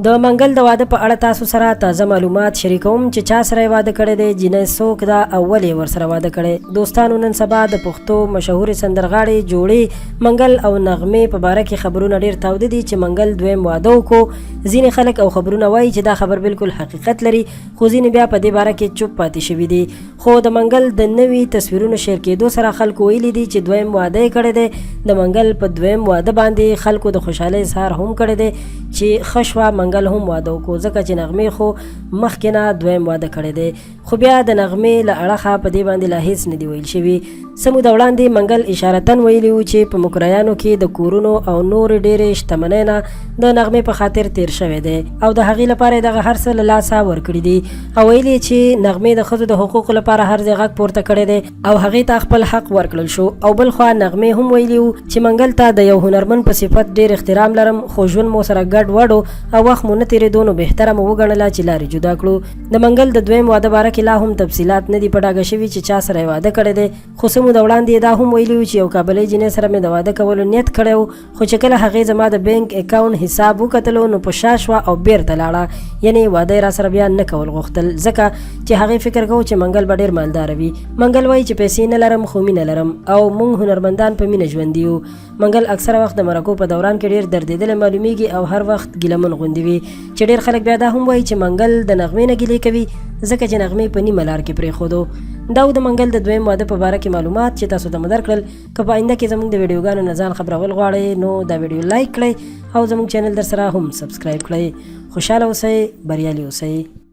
د منګل د واده په اړه تاسو سره تازه معلومات شریکوم چې چا سره واده کړی دی، جنۍ څوک ده او ولې ورسره واده کړی. دوستانو، نن سبا د پښتو مشهورې سندرغاړې جوړې منګل او نغمې په باره کې خبرونه ډېر تاوده دي چې منګل دویم واده وکړو. ځینې خلک او خبرونه وایي چې دا خبر بالکل حقیقت لري، خو ځینې بیا په دې باره کې چوپ پاتې شوي دي. خو د منګل د نوي تصویرونو شیر کېدو سره خلکو ویلي دي چې دویم واده یې کړی دی. د منګل په دویم واده باندې خلکو د خوشحالۍ اظهار هم کړی دی چې ښه شوه منګل هم واده وکړو، ځکه چې نغمې خو مخکې نه دویم واده کړی دی. خو بیا د نغمې له اړخه په دې باندې لا هېڅ نه دي ویل شوي. څه موده وړاندې منګل اشارتن ویلي وو چې په مکریانو کې د کورونو او نورې ډېرې شتمنۍ نه د نغمې په خاطر تیر شوی دی او د هغې لپاره یې دغه هر څه له لاسه ورکړي دي او ویلي چې نغمې د ښځو د حقوقو لپاره هر ځای غږ پورته کړی دی او هغې ته خپل حق ورکړل شو. او بل خوا نغمې هم ویلي وو چې منګل ته د یو هنرمند په صفت ډېر احترام لرم، خو ژوند مو سره ګډ وډ او وخت مو نه تېرېدو، نو بهتره مو وګڼله چې لارې جدا کړو. د منګل د دویم واده باره کې لا هم تفصیلات نه دي په ډاګه شوي چې چا سره یې واده کړی دی. خو څه موده وړاندې یې دا هم ویلي وو چې یو کابلۍ جینۍ سره مې د واده کولو نیت کړی و، خو چې کله هغې زما د بینک اکاونټ حساب وکتلو نو په شا شوه او بیرته لاړه. یعنې واده یې راسره بیا نه کول غوښتل، ځکه چې هغې فکر کوو چې منګل به ډېر مالداره وي. منګل وایي چې پیسې نه لرم خو مینه لرم او موږ هنرمندان په مینه ژوندي یو. منګل اکثره وخت د مرکو په دوران کې ډېر دردېدلی معلومیږي او هر وخت ګیلمن غوندې وي، چې ډېر خلک بیا دا هم وایي چې منګل د نغمې نه ګیلې کوي ځکه چې نغمې په نیمه لار کې پرېښودو. دا د منګل د دویم واده په باره کې معلومات چې تاسو ته مو درکړل. که په آینده کې زموږ د ویډیوګانو نه ځان خبرول غواړئ نو دا ویډیو لایک کړئ او زموږ چینل در سره هم سبسکرایب کړئ. خوشحاله اوسئ، بریالي اوسئ.